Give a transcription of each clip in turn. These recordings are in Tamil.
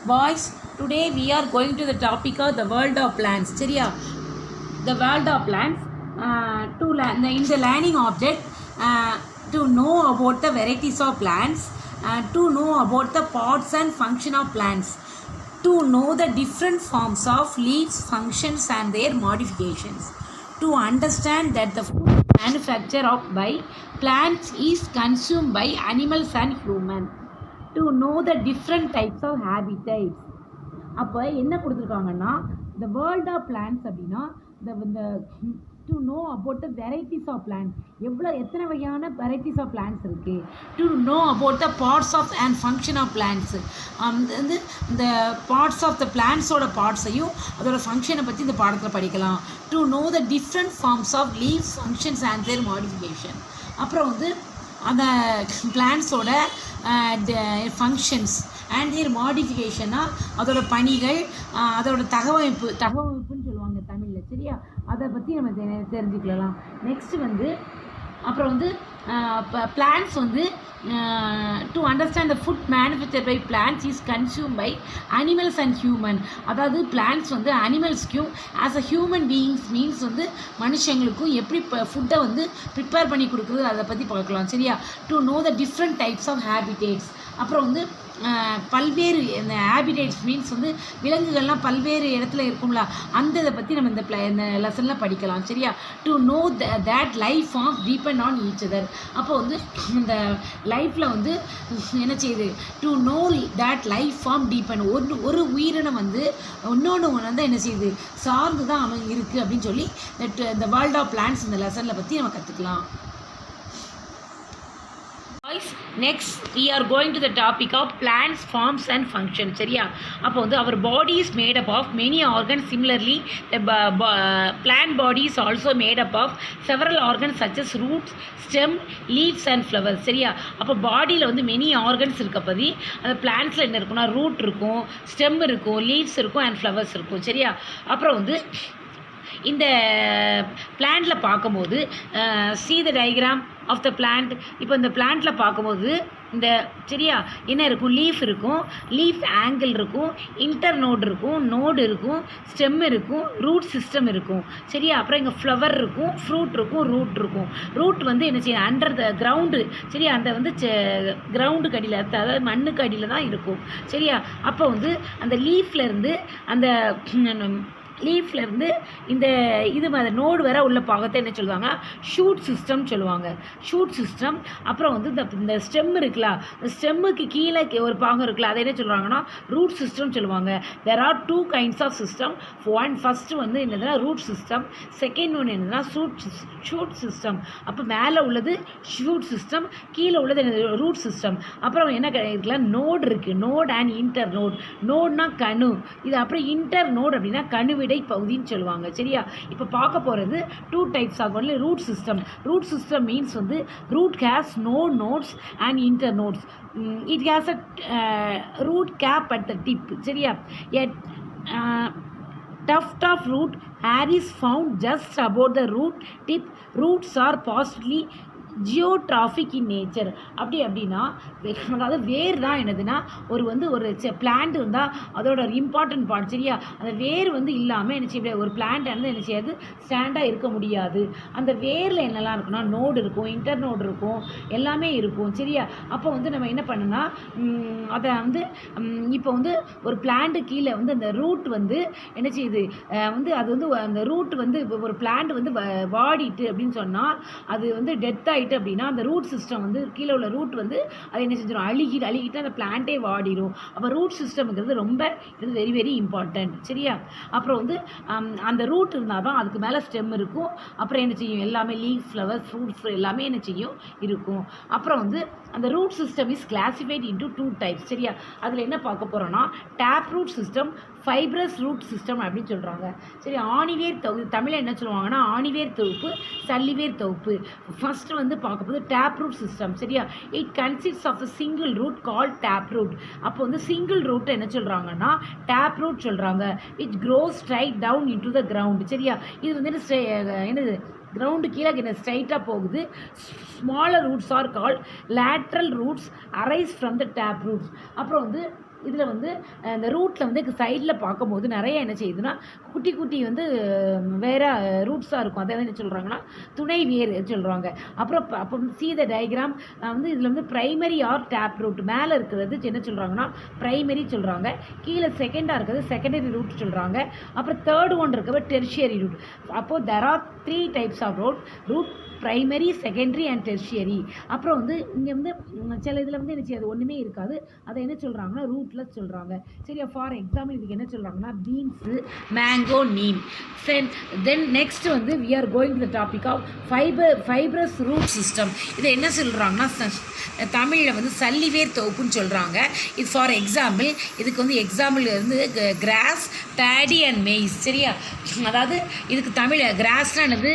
Boys, today we are going to the topic of the world of plants. சரியா? The world of plants. In the learning object, to know about the varieties of plants, to know about the parts and function of plants, to know the different forms of leaves, functions and their modifications, to understand that the food manufactured by plants is consumed by animals and humans, to know the different types of habitats. அப்போ என்ன கொடுத்துருக்காங்கன்னா the world of plants அப்படின்னா இந்த to know about the varieties of plant எத்தனை வகையான வெரைட்டிஸ் ஆஃப் பிளான்ட்ஸ் இருக்குது, to know about the parts of and function of plants வந்து இந்த பார்ட்ஸ் ஆஃப் த பிளான்ட்ஸோட பார்ட்ஸையும் அதோட ஃபங்க்ஷனை பற்றி இந்த பாடத்தில் படிக்கலாம். To know the different forms of leaves, functions and their modification. அப்புறம் வந்து அந்த பிளான்ட்ஸோட ஃபங்க்ஷன்ஸ் அண்ட் தேர் மாடிஃபிகேஷனாக அதோட பணிகள், அதோட தகவமைப்புன்னு சொல்லுவாங்க தமிழில். சரியா? அதை பற்றி நம்ம தெரிஞ்சுக்கலாம். நெக்ஸ்ட்டு வந்து அப்புறம் வந்து பிளான்ட்ஸ் வந்து to understand the food manufacture by plants is consume by animals and human. அதாவது பிளான்ட்ஸ் வந்து அனிமல்ஸ்க்கும் as a human beings means வந்து மனுஷங்களுக்கும் எப்படி ஃபுட்டை வந்து ப்ரிப்பேர் பண்ணி கொடுக்குறது அதை பற்றி பார்க்கலாம். சரியா? To know the different types of habitats. அப்புறம் வந்து பல்வேறு இந்த ஹேபிடேட்ஸ் மீன்ஸ் வந்து விலங்குகள்லாம் பல்வேறு இடத்துல இருக்கும்ல, அந்த இதை பற்றி நம்ம இந்த லெசனில் படிக்கலாம். சரியா? To know that life form depend on each other. அப்போ வந்து இந்த லைஃப்பில் வந்து என்ன செய்யுது, to know that life form depend, ஒரு உயிரினம் வந்து இன்னொன்று வந்து என்ன செய்யுது, சார்ந்து தான் இருக்குது அப்படின்னு சொல்லி இந்த வேர்ல்ட் ஆஃப் பிளான்ட்ஸ் இந்த லெசனில் பற்றி நம்ம கற்றுக்கலாம். Next we are going to the topic of plants, forms and functions. சரியா? அப்போ வந்து our body is made up of many organs. Similarly the plant body is also made up of several organs such as roots, stem, leaves and flowers. சரியா? அப்போ பாடியில் வந்து மெனி ஆர்கன்ஸ் இருக்கப்பதி அந்த பிளான்ட்ஸில் என்ன இருக்குன்னா ரூட் இருக்கும், ஸ்டெம் இருக்கும், லீவ்ஸ் இருக்கும் அண்ட் ஃப்ளவர்ஸ் இருக்கும். சரியா? அப்புறம் வந்து இந்த பிளான்ட்டில் பார்க்கும்போது see the diagram of the plant. இப்போ இந்த பிளான்ட்டில் பார்க்கும்போது இந்த சரியா என்ன இருக்கும், லீஃப் இருக்கும், லீஃப் ஆங்கிள் இருக்கும், இன்டர்நோடு இருக்கும், நோடு இருக்கும், ஸ்டெம் இருக்கும், ரூட் சிஸ்டம் இருக்கும். சரியா? அப்புறம் இங்கே ஃப்ளவர் இருக்கும், ஃப்ரூட் இருக்கும், ரூட் இருக்கும். ரூட் வந்து என்ன செய்யும், அண்டர் த கிரவுண்டு. சரியா? அந்த வந்து கிரவுண்டுக்கு அடியில், அதாவது மண்ணுக்கு அடியில் தான் இருக்கும். சரியா? அப்போ வந்து அந்த லீஃப்லேருந்து அந்த லீஃப்லேருந்து இந்த இது மாதிரி நோடு வர உள்ள பாகத்தை என்ன சொல்லுவாங்க, ஷூட் சிஸ்டம் சொல்லுவாங்க. Shoot system. அப்புறம் வந்து இந்த ஸ்டெம் இருக்குல்ல, இந்த ஸ்டெம்முக்கு கீழே ஒரு பாகம் இருக்குல்ல, அதை என்ன சொல்கிறாங்கன்னா ரூட் சிஸ்டம் சொல்லுவாங்க. There are two kinds of system. First வந்து என்னதுன்னா ரூட் சிஸ்டம், செகண்ட் ஒன்று என்னதுன்னா ஷூட் சிஸ்டம். அப்போ மேலே உள்ளது ஷூட் சிஸ்டம், கீழே உள்ளது என்னது ரூட் சிஸ்டம். அப்புறம் என்ன இருக்குல்ல, நோடு இருக்குது, நோட் அண்ட் இன்டர் நோட். நோட்னா கணு, இது அப்புறம் இன்டர் நோட் அப்படின்னா கணுவிட பகுதின்னு சொல்லுவாங்க. சரியா? இப்போ பார்க்க போகிறது two types of only root system. Root system means வந்து root has no nodes and internodes. It has a root cap at the tip. சரியா? tuft of root hair is found just above the root tip. Roots are possibly geotropic in nature. அப்படின்னா அதாவது வேர் தான் என்னதுன்னா ஒரு பிளான்ட் இருந்தால் அதோட ஒரு இம்பார்ட்டன்ட் பார்ட். சரியா? அந்த வேர் வந்து இல்லாமல் என்ன செய்ய முடியாது, ஒரு பிளான்ட் வந்து என்ன செய்யாது, ஸ்டாண்டாக இருக்க முடியாது. அந்த வேரில் என்னெல்லாம் இருக்குன்னா நோடு இருக்கும், இன்டர் நோடு இருக்கும், எல்லாமே இருக்கும். சரியா? அப்போ வந்து நம்ம என்ன பண்ணோன்னா அதை வந்து இப்போ வந்து ஒரு பிளான்ட்டு கீழே வந்து அந்த ரூட் வந்து என்ன செய்யுது வந்து அது வந்து அந்த ரூட் வந்து ஒரு பிளான்ட் வந்து வாடிட்டு அப்படின்னு சொன்னால் அது வந்து டெத் ஆகிட்டு அப்படின்னா அந்த ரூட் சிஸ்டம் வந்து கீழே உள்ள ரூட் வந்து அது என்ன செஞ்சிடும், அழுகிட்டு அந்த பிளான்ட்டே வாடிடும். அப்போ ரூட் சிஸ்டம்ங்கிறது ரொம்ப இது வெரி வெரி இம்பார்ட்டன்ட். சரியா? அப்புறம் வந்து அந்த ரூட் இருந்தால் தான் அதுக்கு மேலே ஸ்டெம் இருக்கும். அப்புறம் என்ன செய்யும், எல்லாமே லீஃப், ஃப்ளவர்ஸ், ஃப்ரூட்ஸ் எல்லாமே என்ன செய்யும் இருக்கும். அப்புறம் வந்து அந்த root system is classified into two types. சரியா? அதில் என்ன பார்க்க போகிறோன்னா tap root system, fibrous root system அப்படின்னு சொல்கிறாங்க. சரி? ஆணிவேர் தொகுப்பு, தமிழில் என்ன சொல்லுவாங்கன்னா ஆணிவேர் தொகுப்பு, சல்லிவேர் தொகுப்பு. ஃபஸ்ட்டு வந்து பார்க்கும்போது டேப் ரூட் சிஸ்டம். சரியா? It consists of a single root call tap root. அப்போ வந்து சிங்கிள் ரூட் என்ன சொல்கிறாங்கன்னா டேப் ரூட் சொல்கிறாங்க. It grows straight down into the ground. சரியா? இது வந்து என்னது கிரவுண்டு கீழே என்ன ஸ்ட்ரைட்டாக போகுது. Smaller roots are called lateral roots arise from the tap roots. அப்புறம் வந்து இதில் வந்து இந்த ரூட்டில் வந்து சைடில் பார்க்கும்போது நிறைய என்ன செய்யுதுன்னா குட்டி குட்டி வந்து வேறு ரூட்ஸாக இருக்கும். அதை என்ன சொல்கிறாங்கன்னா துணை வேர் சொல்கிறாங்க. அப்போ த டயக்ராம் வந்து இதில் வந்து ப்ரைமரி ஆர் டேப் ரூட் மேலே இருக்கிறது என்ன சொல்கிறாங்கன்னா ப்ரைமரி சொல்கிறாங்க, கீழே செகண்டாக இருக்கிறது செகண்டரி ரூட் சொல்கிறாங்க, அப்புறம் தேர்ட் ஒன் இருக்கிறது டெர்ஷியரி ரூட். அப்போது there are 3 types of root primary, secondary and tertiary. அப்புறம் வந்து இங்கே வந்து சில இதில் வந்து என்ன செய்யாது ஒன்றுமே இருக்காது, அதை என்ன சொல்கிறாங்கன்னா ரூட்டில் சொல்கிறாங்க. சரியா? ஃபார் எக்ஸாம்பிள் இதுக்கு என்ன சொல்கிறாங்கன்னா beans, mango, neem. Then next வந்து we are going to the topic of fibrous root system. இதை என்ன சொல்கிறாங்கன்னா தமிழில் வந்து சல்லிவேர் தொகுப்புன்னு சொல்கிறாங்க. இது ஃபார் எக்ஸாம்பிள் இதுக்கு வந்து எக்ஸாம்பிள் வந்து கிராஸ், பேடி அண்ட் மெய்ஸ். சரியா? அதாவது இதுக்கு தமிழ் கிராஸ்னால் என்னது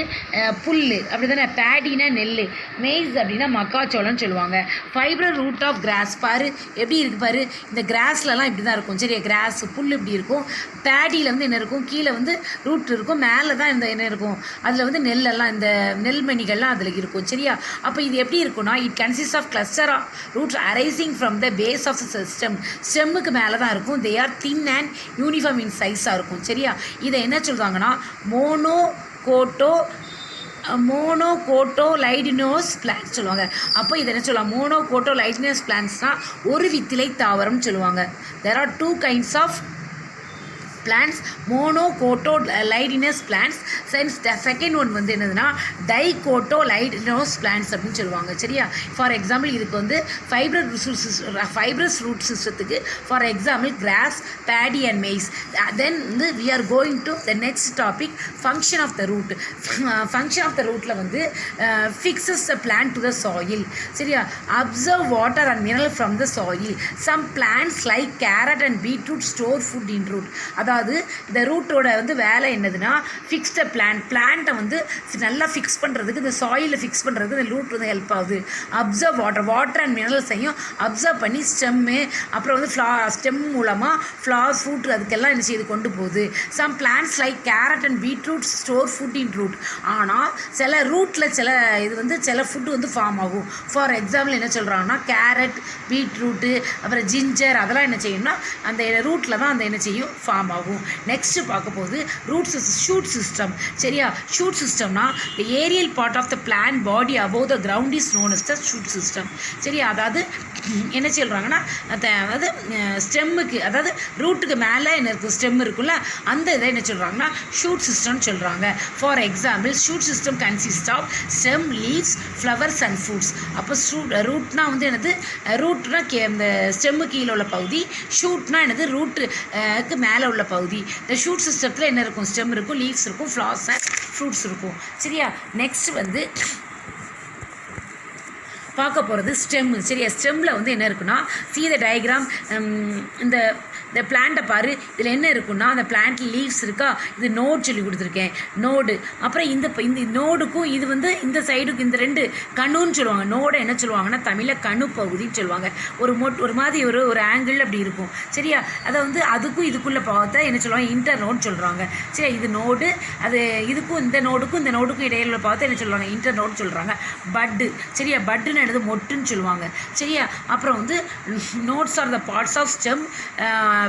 புல் அப்படி தானே, பேடினா நெல், மெய்ஸ் அப்படின்னா மக்காச்சோளம்னு சொல்லுவாங்க. ஃபைப்ரஸ் ரூட் ஆஃப் கிராஸ் பாரு எப்படி இருக்குது பாரு, இந்த கிராஸ்லலாம் இப்படி தான் இருக்கும். சரியா? கிராஸ் புல் இப்படி இருக்கும், பேடியில் வந்து என்ன இருக்கும், கீழே வந்து ரூட் இருக்கும், மேலே தான் இந்த என்ன இருக்கும், அதில் வந்து நெல்லெல்லாம் இந்த நெல்மணிகள்லாம் அதில் இருக்கும். சரியா? அப்போ இது எப்படி இருக்குன்னா it consist of cluster of roots arising from the base of the ஸ்டெம்முக்கு மேலே தான் இருக்கும். They are thin and uniform in சைஸாக இருக்கும். சரியா? இதை என்ன சொல்கிறாங்கன்னா மோனோகோட்டோலைடினோஸ் பிளான்ஸ் சொல்லுவாங்க. அப்போ இதை என்ன சொல்லலாம், மோனோகோட்டோலைடினோஸ் பிளான்ஸ்னால் ஒரு வித்திலை தாவரம்னு சொல்லுவாங்க. there are 2 kinds of plants, monocotyledonous plants. Since the second one வந்து என்னதுன்னா dicotyledonous plants அப்படின்னு சொல்லுவாங்க. சரியா? ஃபார் எக்ஸாம்பிள் இதுக்கு வந்து ஃபைப்ரஸ் ரூட் சிஸ்டத்துக்கு for example grass, paddy and maize. Then வந்து we are going to the next topic function of the root. Function of the ரூட்டில் வந்து fixes the plant to the soil. சரியா? Observe water and mineral from the soil. Some plants like carrot and beetroot store food in root. அதாவது இந்த ரூட்டோட வந்து வேலை என்னதுன்னா ஃபிக்ஸ்ட பிளான்ட்டை வந்து நல்லா ஃபிக்ஸ் பண்ணுறதுக்கு, இந்த சாயிலில் ஃபிக்ஸ் பண்ணுறதுக்கு இந்த ரூட் வந்து ஹெல்ப் ஆகுது. அப்சர்வ் வாட்டர் அண்ட் மினரல்ஸையும் அப்சர்வ் பண்ணி ஸ்டெம்மு, அப்புறம் வந்து ஸ்டெம் மூலமாக ஃப்ளார், ஃப்ரூட் அதுக்கெல்லாம் என்ன செய்து கொண்டு போகுது. Some plants like carrot and beetroot store food in root. ஆனால் சில ரூட்டில் இது வந்து சில ஃபுட்டு வந்து ஃபார்ம் ஆகும். ஃபார் எக்ஸாம்பிள் என்ன சொல்கிறாங்கன்னா கேரட், பீட்ரூட்டு, அப்புறம் ஜிஞ்சர் அதெல்லாம் என்ன செய்யும்னா அந்த ரூட்டில் தான் அந்த என்ன செய்யும் ஃபார்ம் ஆகும். நெக்ஸ்ட் பார்க்க போது ஷூட் சிஸ்டம். சரியா? ஷூட் சிஸ்டம்னா the aerial part of the plant body above the ground is known as the shoot system. சரியா? அதாவது என்ன சொல்கிறாங்கன்னா அதாவது ஸ்டெம்முக்கு, அதாவது ரூட்டுக்கு மேலே என்ன இருக்கும், ஸ்டெம் இருக்குல்ல, அந்த இதை என்ன சொல்கிறாங்கன்னா ஷூட் சிஸ்டம்னு சொல்கிறாங்க. For example shoot system consist of stem, leaves, flowers and fruits. அப்போ ரூட்னா வந்து என்னது, ரூட்னா இந்த ஸ்டெம்மு கீழே உள்ள பகுதி, ஷூட்னா என்னது ரூட்டுக்கு மேலே உள்ள பகுதி. இந்த ஷூட் சிஸ்டத்தில் என்ன இருக்கும், ஸ்டெம் இருக்கும், லீவ்ஸ் இருக்கும், ஃப்ளவர்ஸ் அண்ட் ஃப்ரூட்ஸ் இருக்கும். சரியா? நெக்ஸ்ட் வந்து பார்க்க போகிறது ஸ்டெம்மு. சரியா? ஸ்டெம்மில் வந்து என்ன இருக்குன்னா see the diagram. இந்த பிளான்ட்டை பாரு, இதில் என்ன இருக்குன்னா அந்த பிளான்ட்டில் லீவ்ஸ் இருக்கா, இது நோட் சொல்லி கொடுத்துருக்கேன், நோடு. அப்புறம் இந்த நோடுக்கும் இது வந்து இந்த சைடுக்கு இந்த ரெண்டு கணுன்னு சொல்லுவாங்க. நோடை என்ன சொல்லுவாங்கன்னா தமிழில் கணு பகுதின்னு சொல்லுவாங்க. ஒரு மாதிரி ஒரு ஆங்கிள் அப்படி இருக்கும். சரியா? அதை வந்து அதுக்கும் இதுக்குள்ளே பார்த்தா என்ன சொல்லுவாங்க, இன்டர் நோட் சொல்கிறாங்க. சரியா? இது நோடு, அது இதுக்கும் இந்த நோடுக்கும் இடையில பார்த்தா என்ன சொல்லுவாங்க, இன்டர் நோட் சொல்கிறாங்க. பட்டு. சரியா? பட்டுன்னு என்னது மொட்டுன்னு சொல்லுவாங்க. சரியா? அப்புறம் வந்து nodes are the parts of stem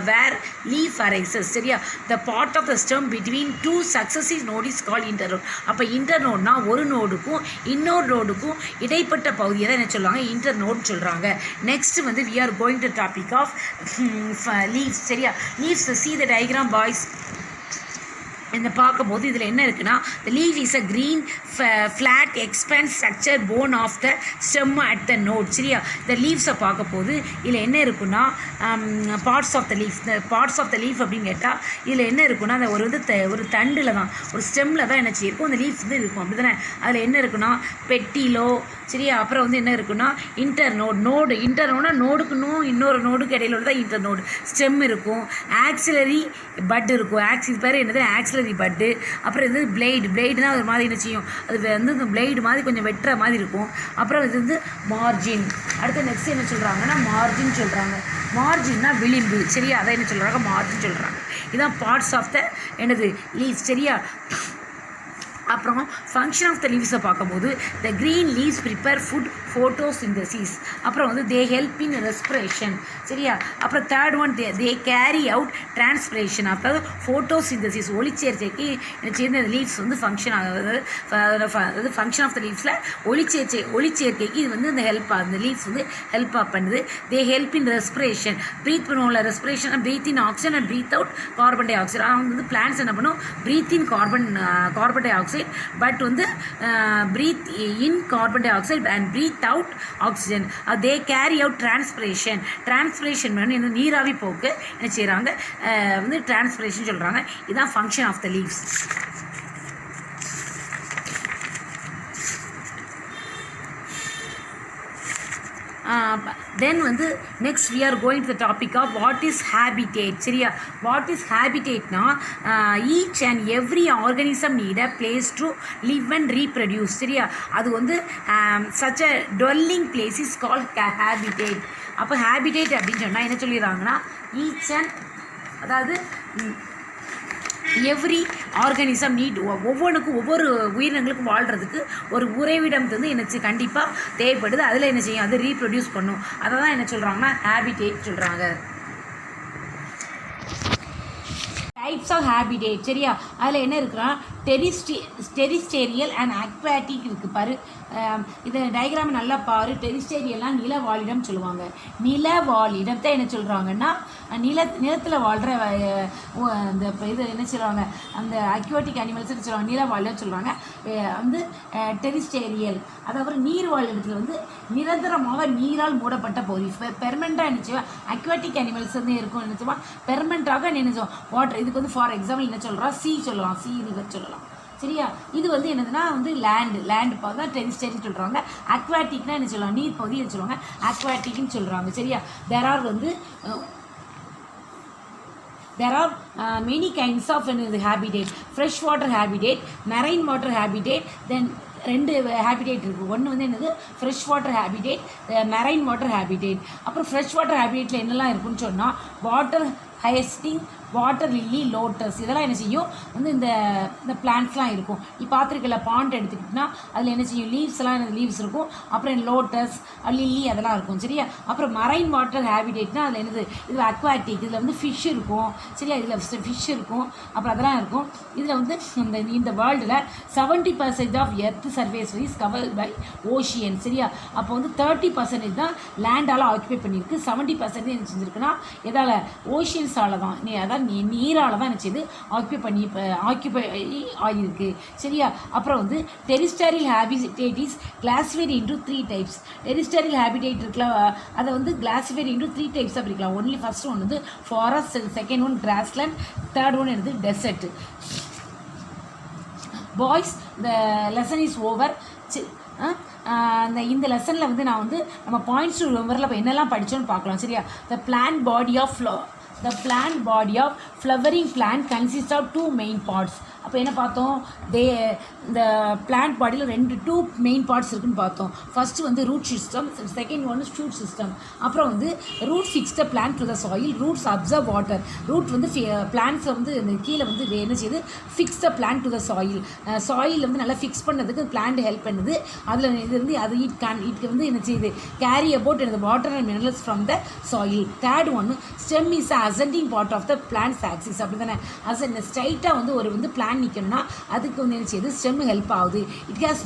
where leaf arises. சரியா? The part of the stem between 2 successive node is called internode. அப்போ இன்டர்நோட்னா ஒரு நோடுக்கும் இன்னொரு நோடுக்கும் இடைப்பட்ட பகுதியை தான் என்ன சொல்லுவாங்க, இன்டர்நோட் சொல்கிறாங்க. நெக்ஸ்ட் வந்து we are going to topic of leaves. சரியா? Leaves see the diagram boys. இந்த பார்க்கும்போது இதில் என்ன இருக்குன்னா the leaf is a green flat expand structure bone of the stem at the node. சரியா? இந்த லீவ்ஸை பார்க்க போது இதில் என்ன இருக்குன்னா பார்ட்ஸ் ஆஃப் த லீஃப். இந்த பார்ட்ஸ் ஆஃப் த லீஃப் அப்படின்னு கேட்டால் இதில் என்ன இருக்குன்னா அந்த ஒரு தண்டில் தான், ஒரு ஸ்டெம்மில் தான் என்ன செய்யிருக்கும், அந்த லீஃப் வந்து இருக்கும். அப்படி தானே? அதில் என்ன இருக்குன்னா பெட்டிலோ. சரியா? அப்புறம் வந்து என்ன இருக்குன்னா இன்டர்நோட்னா நோடுக்குன்னு இன்னொரு நோடுக்கு இடையில தான் இன்டர்நோடு. ஸ்டெம் இருக்கும், ஆக்சிலரி பட் இருக்கும். இது பேர் என்னது, ஆக்சிலரி பட்டு. அப்புறம் இது பிளேடுனா ஒரு மாதிரி என்ன செய்யும், அது வந்து இந்த பிளேடு மாதிரி கொஞ்சம் வெட்டுற மாதிரி இருக்கும். அப்புறம் இது வந்து மார்ஜின். அடுத்து நெக்ஸ்ட் என்ன சொல்கிறாங்கன்னா மார்ஜின் சொல்கிறாங்க. மார்ஜின்னா விளிம்பு. சரியா? அதை என்ன சொல்கிறாங்க, மார்ஜின் சொல்கிறாங்க. இதுதான் பார்ட்ஸ் ஆஃப் த என்னது லீஃப். சரியா? அப்புறம் ஃபங்க்ஷன் ஆஃப் த லீவ்ஸை பார்க்கும்போது த green leaves prepare food photosynthesis. அப்புறம் வந்து தே ஹெல்ப் இன் ரெஸ்பிரேஷன். சரியா? அப்புறம் third one they carry out transpiration. அதாவது ஃபோட்டோசிந்தசிஸ் ஒளிச்சேர்க்கைக்கு சேர்ந்த லீவ்ஸ் வந்து ஃபங்க்ஷன் ஆகுது. அதாவது ஃபங்க்ஷன் ஆஃப் த லீவ்ஸில் ஒளிச்சேர்க்கைக்கு இது வந்து இந்த ஹெல்ப் ஆகுது. லீவ்ஸ் வந்து ஹெல்ப் பண்ணுது. They help in respiration. Breathe பண்ணுவோம்ல, respiration breathe in oxygen and breathe out carbon dioxide. அவங்க வந்து பிளான்ஸ் என்ன பண்ணும், breathe in carbon dioxide, but வந்து breathe in carbon dioxide and breathe out oxygen. They carry out transpiration. வந்து நீராவி போக்கு என்ன செய்கிறாங்க, வந்து டிரான்ஸ்பிரேஷன் சொல்கிறாங்க. இதுதான் function of the leaves. Then வந்து next we are going to the topic of what is habitat. சரியா? வாட் இஸ் ஹேபிடேட்னா each and every organism need a place to live and reproduce. சரியா? அது வந்து such a dwelling place is called habitat. அப்போ ஹேபிடேட் அப்படின்னு சொன்னால் என்ன சொல்லிடுறாங்கன்னா ஈச் அண்ட், அதாவது எவ்ரி ஆர்கானிசம் நீட், ஒவ்வொன்றுக்கும் ஒவ்வொரு உயிரினங்களுக்கும் வாழ்கிறதுக்கு ஒரு உறைவிடம் வந்து என்ன கண்டிப்பாக தேவைப்படுது. அதில் என்ன செய்யும், அது ரீப்ரொடியூஸ் பண்ணும். அதை தான் என்ன சொல்கிறாங்கன்னா ஹேபிடேட் சொல்கிறாங்க. Types of habitat. சரியா? அதில் என்ன இருக்குன்னா டெரிஸ்டேரியல் அண்ட் அக்வாட்டிக் இருக்குது பாரு. இதை டயக்ராம் நல்லா பாரு. டெரிஸ்டேரியல்லாம் நிலவாழிடம் சொல்லுவாங்க. நிலவாழிடத்தை என்ன சொல்கிறாங்கன்னா நிலத்தில் வாழ்கிற அந்த இது என்ன சொல்லுவாங்க, அந்த அக்வாட்டிக் அனிமல்ஸ் சொல்லுவாங்க, நிலவாழிடம் சொல்கிறாங்க. வந்து டெரிஸ்டேரியல், அதாவது நீர் வாழிடத்தில் வந்து நிரந்தரமாக நீரால் மூடப்பட்ட பகுதி. பெர்மனெண்ட்டாக என்ன செய்வோம், அக்வாட்டிக் அனிமல்ஸ் வந்து இருக்கும் என்ன செய்வோம், பெர்மனெண்ட்டாக என்ன செய்வோம் வாட்டர். இதுக்கு வந்து ஃபார் எக்ஸாம்பிள் என்ன சொல்கிறோம், சி சொல்லலாம், சி ரிவர் சொல்லலாம். சரியா? இது வந்து என்னதுன்னா வந்து லேண்டு பார்த்தா டெரிஸ்டரி சொல்கிறாங்க. அக்வாட்டிக்னா என்ன சொல்லுவாங்க, நீர் பகுதி என்ன சொல்லுவாங்க, அக்வாட்டிக்னு சொல்கிறாங்க. சரியா? there are many kinds of habitat. fresh water habitat, marine water habitat, then ரெண்டு ஹேபிடேட் இருக்குது. ஒன்று வந்து என்னது fresh water habitat, marine water habitat. அப்புறம் ஃப்ரெஷ் வாட்டர் ஹேபிடேட்டில் என்னெல்லாம் இருக்குன்னு சொன்னால் வாட்டர் ஹைஸ்டிங், வாட்டர் லில்லி, லோட்டஸ், இதெல்லாம் என்ன செய்யும் வந்து இந்த பிளான்ட்ஸ்லாம் இருக்கும். இப்போ பார்த்துருக்கல பாண்ட் எடுத்துக்கிட்டோன்னா அதில் என்ன செய்யும், லீவ்ஸ்லாம் லீவ்ஸ் இருக்கும். அப்புறம் லோட்டஸ், லில்லி அதெல்லாம் இருக்கும். சரியா? அப்புறம் மரைன் வாட்டர் ஹேபிடேட்னா அதில் என்னது, இது அக்வாட்டிக், இதில் வந்து ஃபிஷ் இருக்கும். சரியா? இதில் ஃபிஷ் இருக்கும், அப்புறம் அதெல்லாம் இருக்கும். இதில் வந்து இந்த வேர்ல்டில் 70% of earth surface is covered by ocean. சரியா? அப்போ வந்து 30% தான் லேண்டால் ஆக்குபை பண்ணியிருக்கு. 70% என்ன செஞ்சுருக்குன்னா எதால், ஓஷியன்ஸால் தான், அதான் நீரால் தான் என்ன செய்யுது ஆக்குபை ஆகியிருக்கு. சரியா? அப்புறம் வந்து terrestrial habitat is classified into 3 types. Terrestrial habitat இருக்கலாம், அதை வந்து கிளாசிஃபைட் இன்டு 3 டைப்ஸாக பிரிக்கலாம். ஒன்லி ஃபர்ஸ்ட் ஒன் வந்து forest, second one grassland, third one என்னது desert. Boys, the lesson is over. இந்த லெசனில் வந்து நான் வந்து நம்ம பாயிண்ட்ஸ் டு ரிமெம்பரில் இப்போ என்னெல்லாம் படித்தோன்னு பார்க்கலாம். சரியா? The plant body of flowering plant consists of 2 main parts. அப்போ என்ன பார்த்தோம், இந்த பிளான்ட் பாடியில் 2 மெயின் பார்ட்ஸ் இருக்குன்னு பார்த்தோம். ஃபஸ்ட்டு வந்து root system, second one shoot system. அப்புறம் வந்து root fix the plant to the soil, roots absorb water. Root வந்து பிளான்ட்ஸை வந்து இந்த கீழே வந்து என்ன செய்யுது, fix the plant to the soil. Soil வந்து நல்லா ஃபிக்ஸ் பண்ணதுக்கு பிளான்ட் ஹெல்ப் பண்ணுது. அதில் இது வந்து அது இட் வந்து என்ன செய்யுது, கேரி அபவுட் இந்த water and minerals from the soil. Third ஒன்று stem is ascending part of the plants axis. அப்படி தானே, அசெண்ட் ஸ்ட்ரைட்டாக வந்து ஒரு பிளான் நிற்கணும்னா அதுக்கு வந்து என்ன செய்யுது, ஸ்டெம் ஹெல்ப் ஆகுது. It has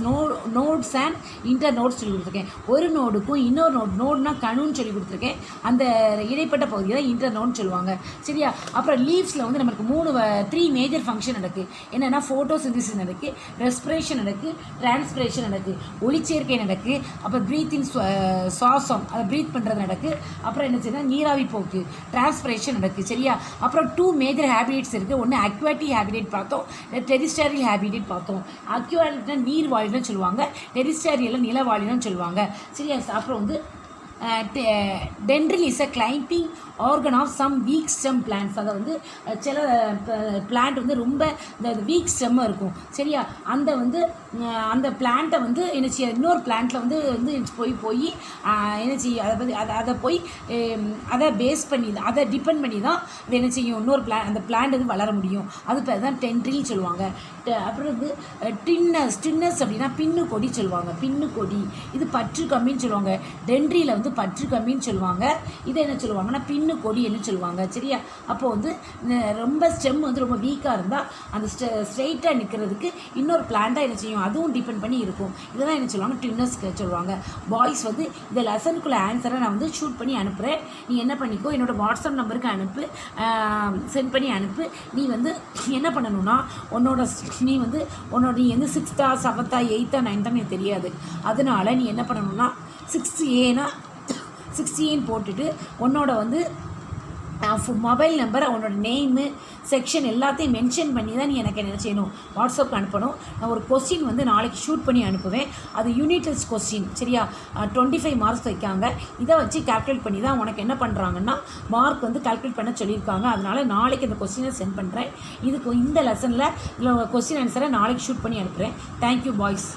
notes and inter notes சொல்லி கொடுத்துருக்கேன். ஒரு நோடுக்கும் இன்னொரு நோடுனா கணுன்னு சொல்லி கொடுத்துருக்கேன். அந்த இடைப்பட்ட பகுதியை தான் இன்டர் நோட்னு சொல்லுவாங்க. சரியா? அப்புறம் லீவ்ஸில் வந்து நமக்கு 3 மேஜர் ஃபங்க்ஷன் நடக்குது. என்னென்னா ஃபோட்டோசிந்தசிஸ் நடக்குது, ரெஸ்பிரேஷன் நடக்குது, டிரான்ஸ்பிரேஷன் நடக்குது, ஒளிச்சேர்க்கை நடக்குது, அப்புறம் ப்ரீத்திங் சுவாசம் அதை ப்ரீத் பண்ணுறது நடக்குது. அப்புறம் என்ன செய்யுதுன்னா நீராவி போக்கு, டிரான்ஸ்பிரேஷன் நடக்குது. சரியா? அப்புறம் 2 மேஜர் ஹேபிடேட்ஸ் இருக்குது. ஒன்று அக்வாட்டிக் ஹேபிடேட் பார்த்தோம், டெரிஸ்டரியல் ஹேபிடேட் பார்த்தோம். அக்வாட்டிக்னா நீர் வாழிடம்னு சொல்லுவாங்க, டெரிஸ்டரியலில் நிலவாழிடம்னு சொல்லுவாங்க. சரியா? அப்புறம் வந்து tendril is a climbing organ of some weak stem plants. அதை வந்து சில பிளான்ட் வந்து ரொம்ப இந்த வீக் ஸ்டெம்மாக இருக்கும் சரியா, அந்த பிளான்ட்டை வந்து என்ன செய்ய இன்னொரு பிளான்ட்டில் வந்து போய் என்ன செய்யும் அதை போய் அதை பேஸ் பண்ணி அதை டிபெண்ட் பண்ணி தான் அது என்ன செய்யும் இன்னொரு அந்த பிளான்ட் வந்து வளர முடியும். அது பேர் தான் டென்ட்ரில் சொல்லுவாங்க. அப்புறம் வந்து டின்னஸ் அப்படின்னா பின்னு கொடி சொல்லுவாங்க. பின்னு கொடி இது பற்று கம்மின்னு சொல்லுவாங்க. டென்ட்ரியில் வந்து பற்று கம்மின்னு சொல்லுவாங்க. இதை என்ன சொல்லுவாங்கன்னா பின்னு கொடி என்ன சொல்லுவாங்க சரியா. அப்போது வந்து ரொம்ப ஸ்டெம் வந்து ரொம்ப வீக்காக இருந்தால் அந்த ஸ்ட்ரெயிட்டாக நிற்கிறதுக்கு இன்னொரு பிளான்ட்டாக என்ன செய்யும் அதுவும் டிபெண்ட் பண்ணி இருக்கும். இதெல்லாம் என்ன சொல்லுவாங்க டின்னஸ் சொல்லுவாங்க. பாய்ஸ் வந்து இந்த லெசனுக்குள்ள ஆன்சரை நான் வந்து ஷூட் பண்ணி அனுப்புகிறேன். நீ என்ன பண்ணிக்கோ என்னோடய வாட்ஸ்அப் நம்பருக்கு சென்ட் பண்ணி அனுப்பு. நீ வந்து என்ன பண்ணணும்னா நீ வந்து 6th 7th 8th 9th எனக்கு தெரியாது. அதனால நீ என்ன பண்ணணும்னா 6A போட்டுட்டு உன்னோட வந்து மொபைல் நம்பர் உன்னோட நேமு செக்ஷன் எல்லாத்தையும் மென்ஷன் பண்ணி தான் நீ எனக்கு என்ன செய்யணும் வாட்ஸ்அப்புக்கு அனுப்பணும். நான் ஒரு கொஸ்டின் வந்து நாளைக்கு ஷூட் பண்ணி அனுப்புவேன். அது யூனிட் டெஸ்ட் கொஸ்டின் சரியா. 25 மார்க்ஸ் வைக்காங்க. இதை வச்சு கால்குலேட் பண்ணி தான் உனக்கு என்ன பண்ணுறாங்கன்னா மார்க் வந்து கால்குலேட் பண்ண சொல்லியிருக்காங்க. அதனால் நாளைக்கு இந்த கொஸ்டினை சென்ட் பண்ணுறேன். இந்த லெசனில் கொஸ்டின் ஆன்சரை நாளைக்கு ஷூட் பண்ணி அனுப்புகிறேன். Thank you boys.